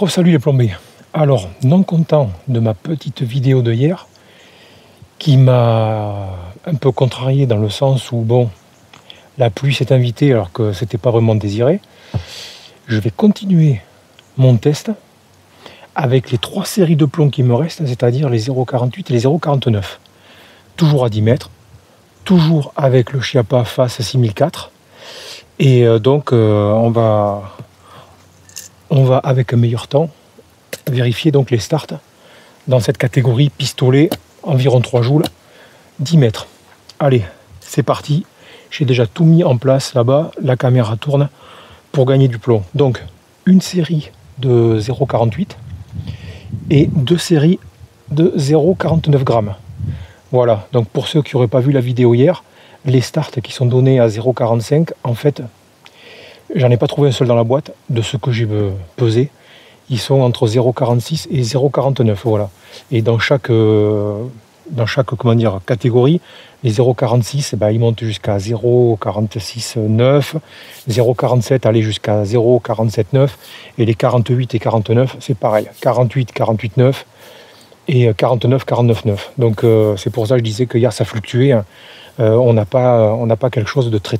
Re-salut les plombiers. Alors, non content de ma petite vidéo de hier, qui m'a un peu contrarié dans le sens où, bon, la pluie s'est invitée alors que c'était pas vraiment désiré, je vais continuer mon test avec les 3 séries de plombs qui me restent, c'est-à-dire les 0,48 et les 0,49. Toujours à 10 mètres, toujours avec le Chiappa face 6004. Et donc, on va avec un meilleur temps vérifier donc les starts dans cette catégorie pistolet, environ 3 joules, 10 mètres. Allez, c'est parti. J'ai déjà tout mis en place là-bas, la caméra tourne pour gagner du plomb. Donc, une série de 0,48 et 2 séries de 0,49 grammes. Voilà, donc pour ceux qui n'auraient pas vu la vidéo hier, les starts qui sont donnés à 0,45, en fait, j'en ai pas trouvé un seul dans la boîte, de ce que j'ai pesé. Ils sont entre 0,46 et 0,49, voilà. Et dans chaque comment dire, catégorie, les 0,46, ils montent jusqu'à 0,46,9, 0,47 aller jusqu'à 0,47,9, et les 48 et 49, c'est pareil, 48, 48,9 et 49, 49,9. Donc c'est pour ça que je disais que hier ça fluctuait. Hein. On n'a pas quelque chose de très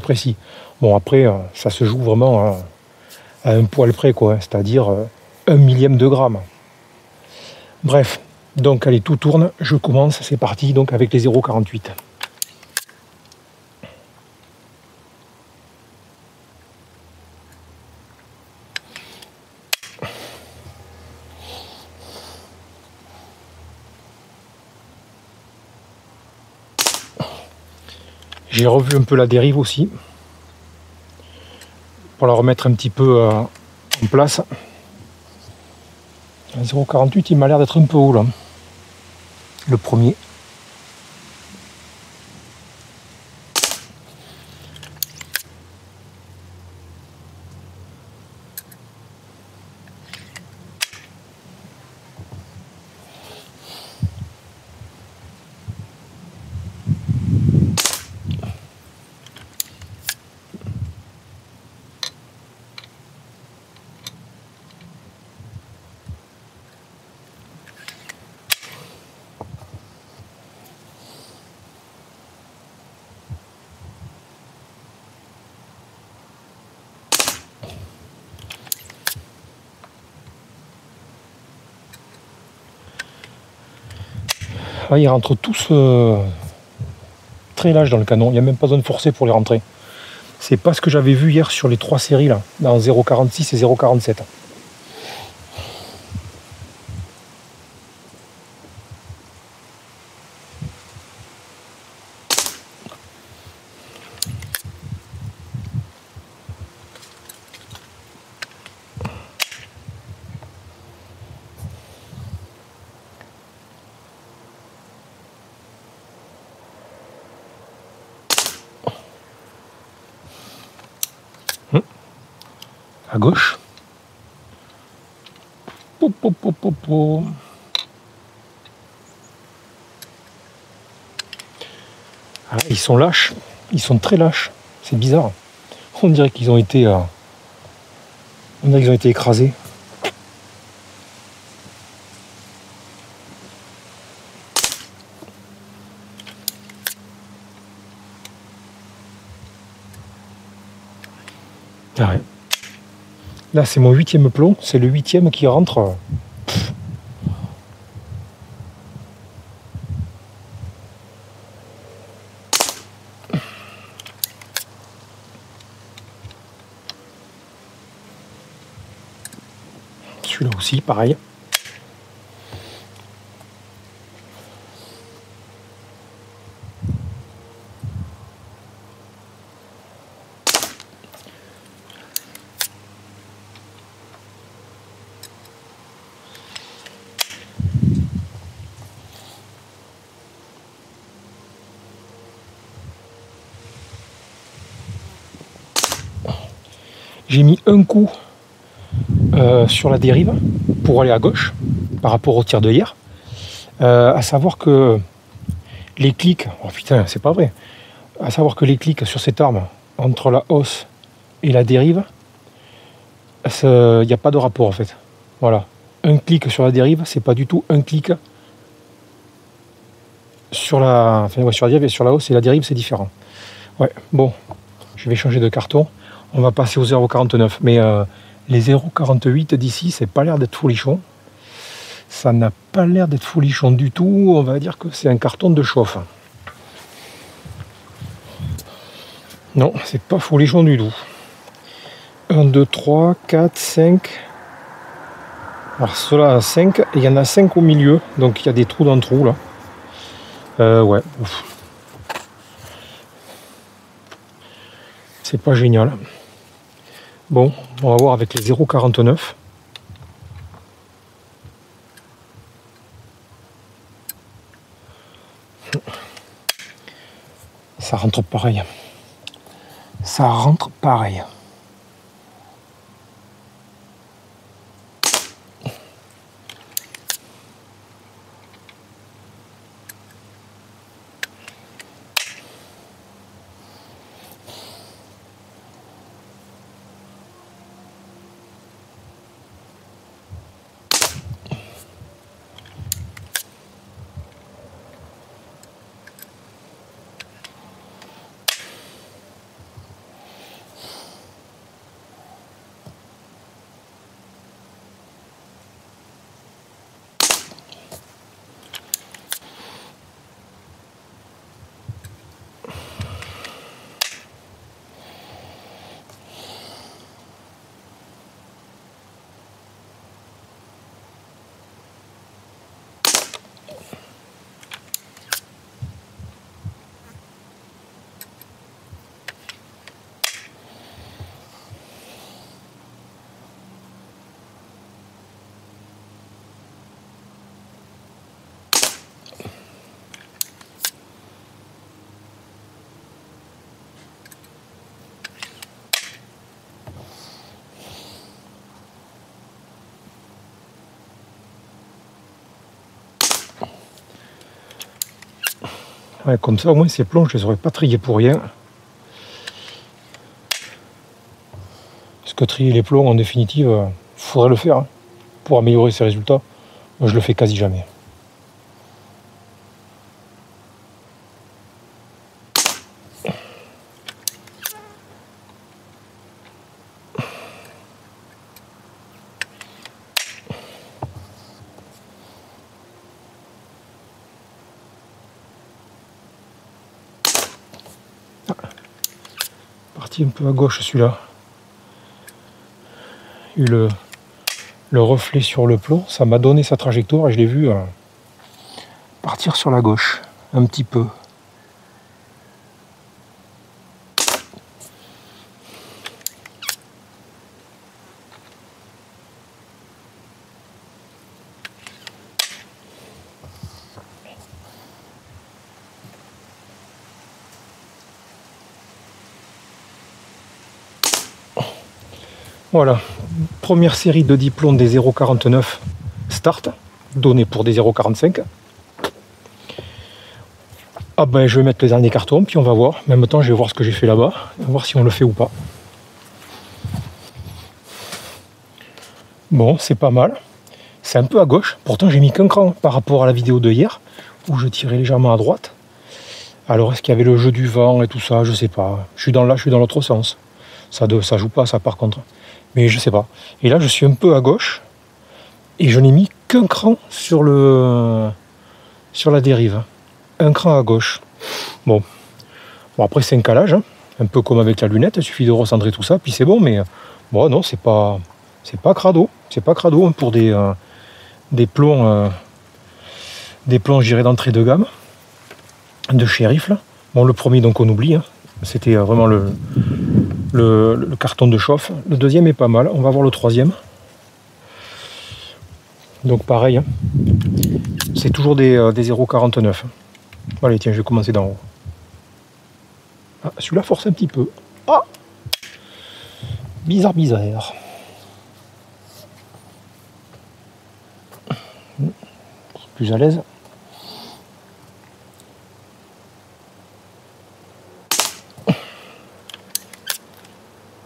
précis. Bon, après, ça se joue vraiment à un poil près, quoi, hein, c'est-à-dire 1 millième de gramme. Bref, donc allez, tout tourne, je commence, c'est parti, donc avec les 0,48. J'ai revu un peu la dérive aussi, pour la remettre un petit peu en place. 0,48, il m'a l'air d'être un peu haut là, le premier. Ah, ils rentrent tous très lâches dans le canon, il n'y a même pas besoin de forcer pour les rentrer. C'est pas ce que j'avais vu hier sur les 3 séries là, dans 0,46 et 0,47. À gauche. Ah, ils sont lâches, ils sont très lâches, c'est bizarre. On dirait qu'ils ont été écrasés. Ah ouais. Là, c'est mon 8e plomb, c'est le 8e qui rentre. Celui-là aussi, pareil. J'ai mis un coup sur la dérive pour aller à gauche par rapport au tir de hier. À savoir que les clics, oh putain, c'est pas vrai, à savoir que les clics sur cette arme entre la hausse et la dérive, il n'y a pas de rapport en fait. Voilà. Un clic sur la dérive, c'est pas du tout un clic sur la, enfin, ouais, sur la dérive et sur la hausse et la dérive, c'est différent. Ouais, bon, je vais changer de carton. On va passer au 0,49. Mais les 0,48 d'ici, c'est pas l'air d'être folichon. Ça n'a pas l'air d'être folichon du tout. On va dire que c'est un carton de chauffe. Non, c'est pas folichon du tout. 1, 2, 3, 4, 5. Alors cela a 5, et il y en a 5 au milieu, donc il y a des trous dans le trou là. Ouais, c'est pas génial. Bon, on va voir avec les 0,49. Ça rentre pareil. Ça rentre pareil. Ouais, comme ça, au moins ces plombs, je les aurais pas triés pour rien. Parce que trier les plombs, en définitive, il faudrait le faire hein, pour améliorer ses résultats. Moi, je le fais quasi jamais. Parti un peu à gauche celui-là. Eu le reflet sur le plomb, ça m'a donné sa trajectoire et je l'ai vu partir sur la gauche un petit peu. Voilà, première série de diplômes des 0,49 start, donnés pour des 0,45. Ah ben je vais mettre le dernier carton, puis on va voir. En même temps, je vais voir ce que j'ai fait là-bas, voir si on le fait ou pas. Bon, c'est pas mal. C'est un peu à gauche, pourtant j'ai mis qu'un cran par rapport à la vidéo de hier, où je tirais légèrement à droite. Alors est-ce qu'il y avait le jeu du vent et tout ça, je sais pas. Je suis dans l'autre sens. Ça joue pas ça par contre. Mais je sais pas. Et là je suis un peu à gauche, et je n'ai mis qu'un cran sur la dérive. Un cran à gauche. Bon après c'est un calage, hein. Un peu comme avec la lunette, il suffit de recentrer tout ça, puis c'est bon, mais bon non, c'est pas crado. C'est pas crado hein, pour des plombs, je dirais, d'entrée de gamme, de chez Rifle. Bon, le premier, donc on oublie, hein. C'était vraiment le carton de chauffe. Le deuxième est pas mal, on va voir le troisième. Donc pareil, hein. C'est toujours des 0,49. Allez, tiens, je vais commencer d'en haut. Ah, celui-là force un petit peu. Ah, bizarre. Plus à l'aise.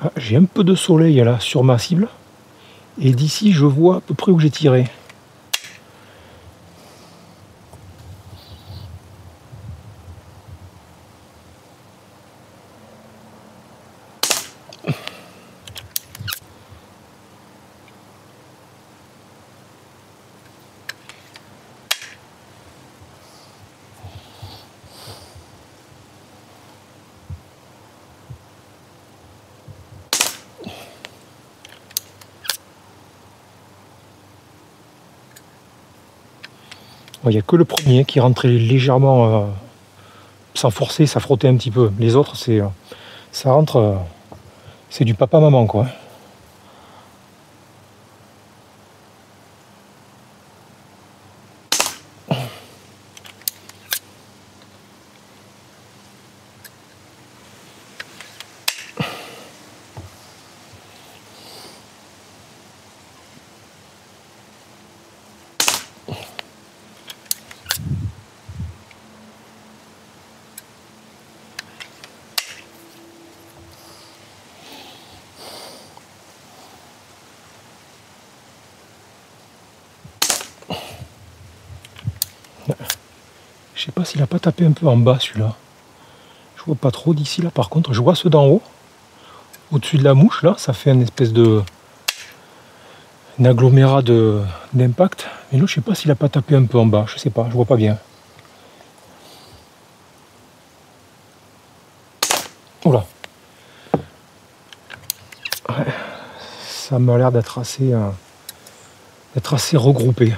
Ah, j'ai un peu de soleil là sur ma cible. Et d'ici, je vois à peu près où j'ai tiré. Il n'y a que le premier qui rentrait légèrement sans forcer, ça frottait un petit peu. Les autres, ça rentre, c'est du papa-maman, quoi. Je sais pas s'il a pas tapé un peu en bas celui-là. Je vois pas trop d'ici là par contre. Je vois ceux d'en haut. Au-dessus de la mouche là, ça fait une espèce de un agglomérat d'impact. Mais là je sais pas s'il a pas tapé un peu en bas. Je sais pas, je vois pas bien. Oula. Ouais, ça m'a l'air d'être assez regroupé.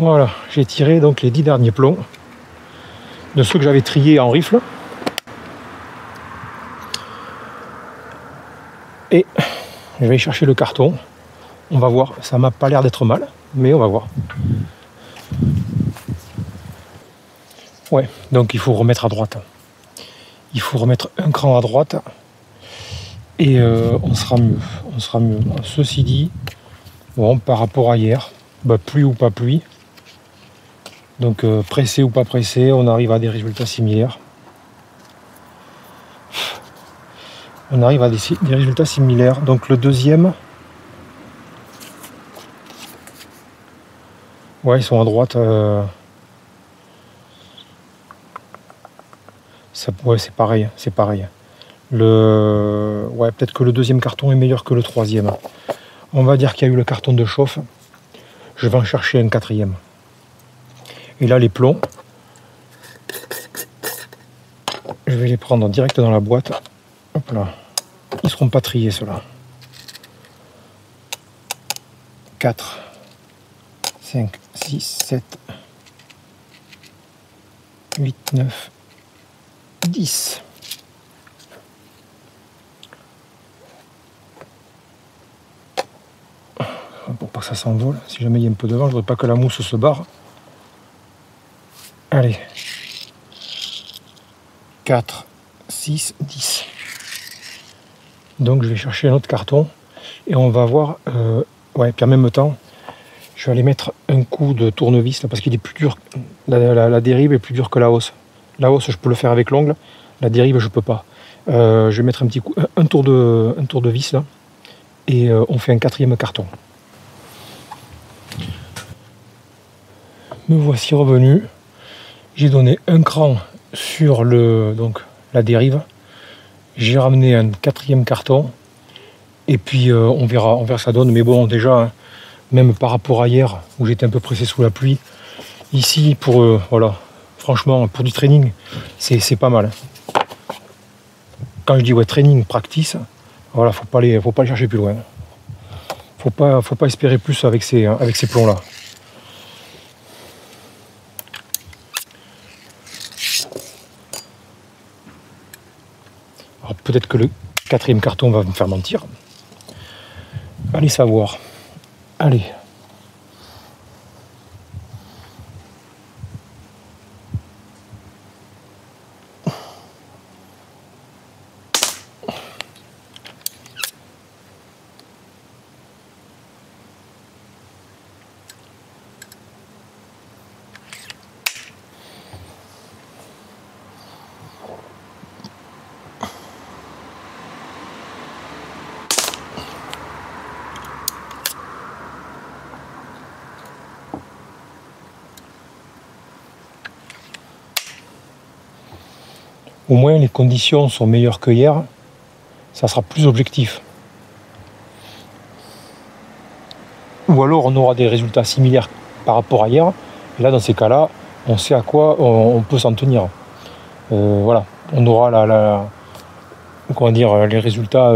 Voilà, j'ai tiré donc les 10 derniers plombs de ceux que j'avais triés en rifle. Et je vais chercher le carton. On va voir, ça m'a pas l'air d'être mal, mais on va voir. Ouais, donc il faut remettre à droite. Il faut remettre un cran à droite et on sera mieux. On sera mieux. Ceci dit, bon, par rapport à hier, bah, pluie ou pas pluie, donc pressé ou pas pressé, on arrive à des résultats similaires. On arrive à des résultats similaires. Donc le deuxième, ouais, ils sont à droite. Ouais, c'est pareil, c'est pareil. Ouais, peut-être que le deuxième carton est meilleur que le troisième. On va dire qu'il y a eu le carton de chauffe. Je vais en chercher un quatrième. Et là, les plombs, je vais les prendre direct dans la boîte. Hop là. Ils ne seront pas triés, ceux-là. 4, 5, 6, 7, 8, 9, 10. Pour pas que ça s'envole. Si jamais il y a un peu de vent, je ne voudrais pas que la mousse se barre. Allez. 4, 6, 10. Donc je vais chercher un autre carton et on va voir. Ouais, puis en même temps, je vais aller mettre un coup de tournevis là, parce qu'il est plus dur. La dérive est plus dure que la hausse. La hausse, je peux le faire avec l'ongle. La dérive, je peux pas. Je vais mettre un petit coup, un tour de vis là, et on fait un quatrième carton. Me voici revenu. J'ai donné un cran sur la dérive. J'ai ramené un quatrième carton. Et puis on verra ce que ça donne. Mais bon, déjà, hein, même par rapport à hier, où j'étais un peu pressé sous la pluie, ici, voilà, franchement, pour du training, c'est pas mal. Quand je dis ouais, training, practice, voilà, faut pas aller chercher plus loin. Faut pas espérer plus avec ces plombs-là. Alors peut-être que le quatrième carton va me faire mentir. Allez savoir. Allez. Au moins les conditions sont meilleures que hier, ça sera plus objectif. Ou alors on aura des résultats similaires par rapport à hier, et là dans ces cas-là, on sait à quoi on peut s'en tenir. Voilà, on aura comment dire, les résultats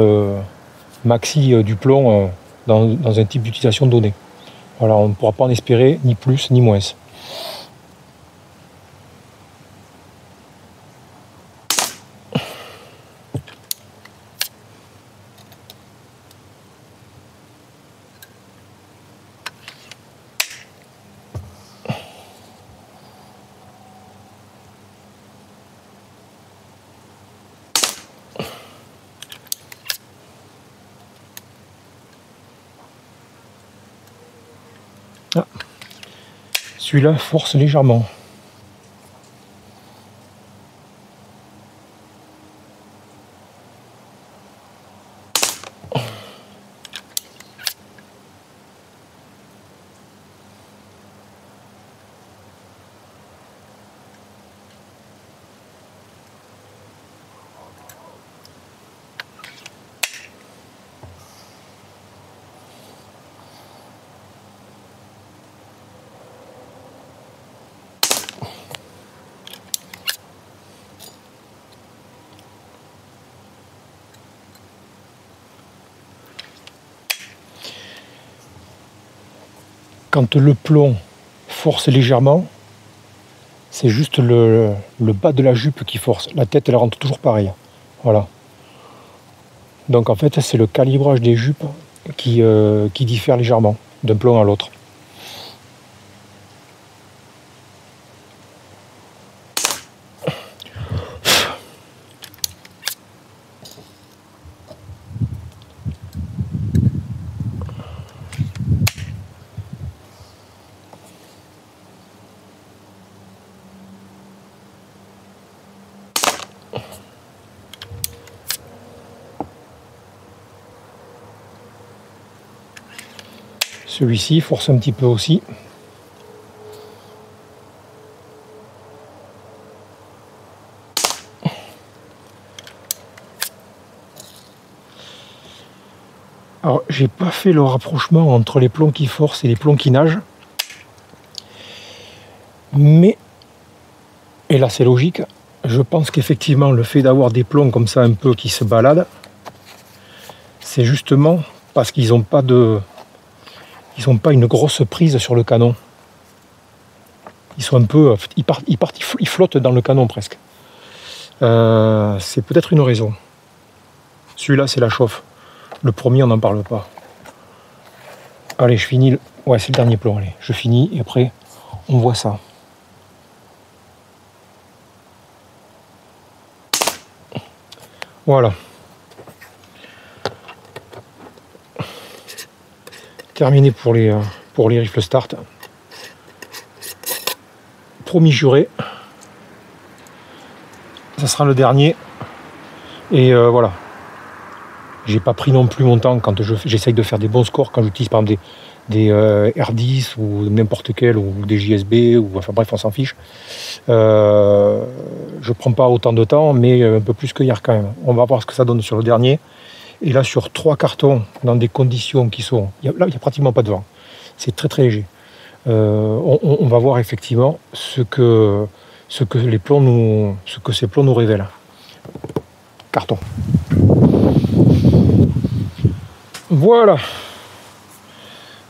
maxi du plomb dans un type d'utilisation donné. Voilà, on ne pourra pas en espérer ni plus ni moins. Ah. Celui-là force légèrement. Quand le plomb force légèrement, c'est juste le bas de la jupe qui force. La tête, elle rentre toujours pareil. Voilà. Donc en fait, c'est le calibrage des jupes qui diffère légèrement d'un plomb à l'autre. Celui-ci force un petit peu aussi. Alors, j'ai pas fait le rapprochement entre les plombs qui forcent et les plombs qui nagent. Mais, et là c'est logique, je pense qu'effectivement le fait d'avoir des plombs comme ça un peu qui se baladent, c'est justement parce qu'ils n'ont pas une grosse prise sur le canon. Ils sont un peu, ils flottent dans le canon presque. C'est peut-être une raison. Celui-là c'est la chauffe. Le premier on n'en parle pas. Allez, je finis. Ouais, c'est le dernier plomb. Allez, je finis et après on voit ça. Voilà. Terminé pour les rifles start. Promis juré. Ça sera le dernier. Et voilà. J'ai pas pris non plus mon temps quand j'essaye de faire des bons scores, quand j'utilise par exemple des R10 ou n'importe quel, ou des JSB, ou enfin bref, on s'en fiche. Je prends pas autant de temps, mais un peu plus que hier quand même. On va voir ce que ça donne sur le dernier. Et là, sur 3 cartons, dans des conditions qui sont... Là, il n'y a pratiquement pas de vent. C'est très très léger. On va voir effectivement ce que ces plombs nous révèlent. Carton. Voilà.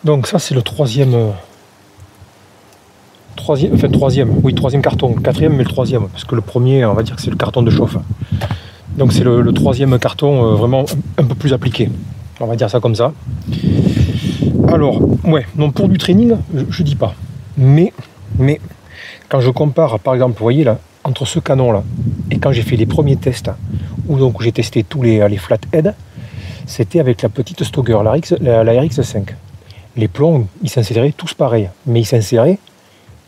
Donc ça c'est le troisième carton, quatrième mais le troisième, parce que le premier on va dire que c'est le carton de chauffe. Donc c'est le troisième carton vraiment un peu plus appliqué. On va dire ça comme ça. Alors, ouais, non, pour du training, je dis pas. Mais, quand je compare, par exemple, vous voyez là, entre ce canon-là et quand j'ai fait les premiers tests, où donc j'ai testé tous les flatheads, c'était avec la petite Stoeger, la RX5. Les plombs, ils s'inséraient tous pareils, mais ils s'inséraient,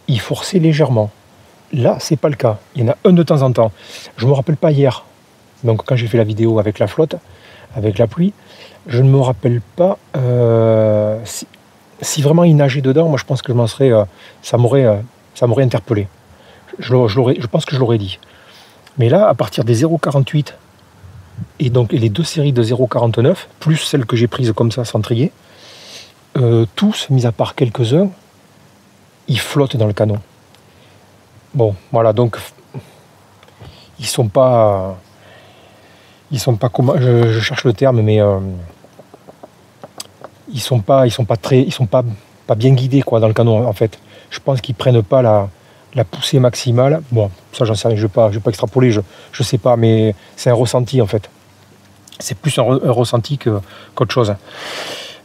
ils forçaient légèrement. Là, c'est pas le cas. Il y en a un de temps en temps. Je me rappelle pas hier. Donc quand j'ai fait la vidéo avec la flotte, avec la pluie, je ne me rappelle pas si vraiment il nageait dedans. Moi, je pense que je m'en serais, ça m'aurait interpellé. Je pense que je l'aurais dit. Mais là, à partir des 0,48 et donc les deux séries de 0,49 plus celles que j'ai prises comme ça sans trier, tous, mis à part quelques-uns, ils flottent dans le canon. Bon, voilà, donc ils sont pas comment, je cherche le terme, mais ils sont pas bien guidés quoi dans le canon en fait. Je pense qu'ils prennent pas la poussée maximale. Bon, ça j'en sais rien, je vais pas extrapoler, je sais pas, mais c'est un ressenti en fait. C'est plus un ressenti qu'autre chose.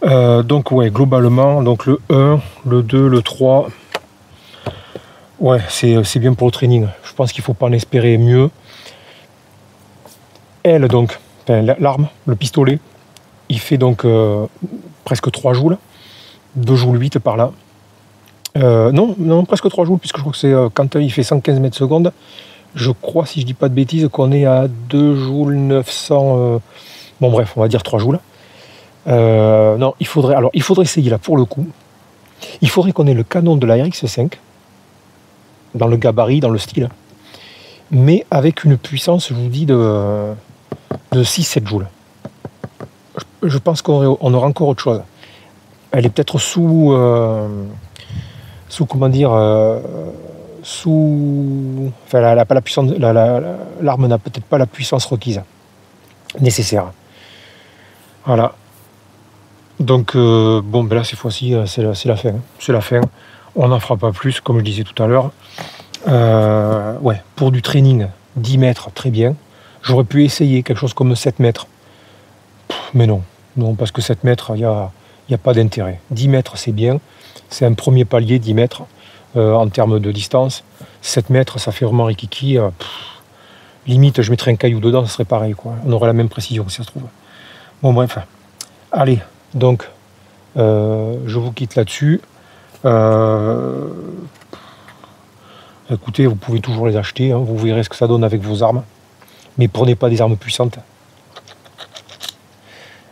Donc ouais, globalement, donc le 1, le 2, le 3, ouais, c'est bien pour le training. Je pense qu'il faut pas en espérer mieux. Elle donc, enfin, l'arme, le pistolet, il fait donc presque 3 joules, 2 joules 8 par là. Non, presque 3 joules, puisque je crois que c'est quand il fait 115 mètres secondes, je crois, si je dis pas de bêtises, qu'on est à 2 joules 900, bon bref, on va dire 3 joules. Non, il faudrait essayer là, pour le coup, il faudrait qu'on ait le canon de la RX5, dans le gabarit, dans le style, mais avec une puissance, je vous dis, de 6-7 joules. Je pense qu'on aura encore autre chose. Elle est peut-être sous comment dire, enfin, elle a pas la puissance, l'arme n'a peut-être pas la puissance requise, nécessaire. Voilà. Donc, bon, ben là, cette fois-ci, c'est la fin. C'est la fin. On n'en fera pas plus, comme je disais tout à l'heure. Ouais, pour du training, 10 mètres, très bien. J'aurais pu essayer quelque chose comme 7 mètres. Mais non, parce que 7 mètres, il n'y a pas d'intérêt. 10 mètres, c'est bien. C'est un premier palier, 10 mètres, en termes de distance. 7 mètres, ça fait vraiment rikiki. Limite, je mettrais un caillou dedans, ça serait pareil, quoi. On aurait la même précision, si ça se trouve. Bon, bref. Allez, donc, je vous quitte là-dessus. Écoutez, vous pouvez toujours les acheter, hein, vous verrez ce que ça donne avec vos armes. Mais prenez pas des armes puissantes.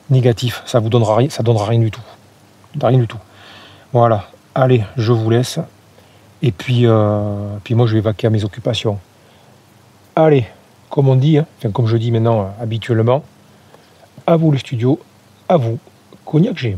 Négatif, ça donnera rien du tout. Rien du tout. Voilà, allez, je vous laisse. Et puis moi, je vais vaquer à mes occupations. Allez, comme on dit, hein, enfin comme je dis maintenant habituellement, à vous le studio, à vous, Cognac G.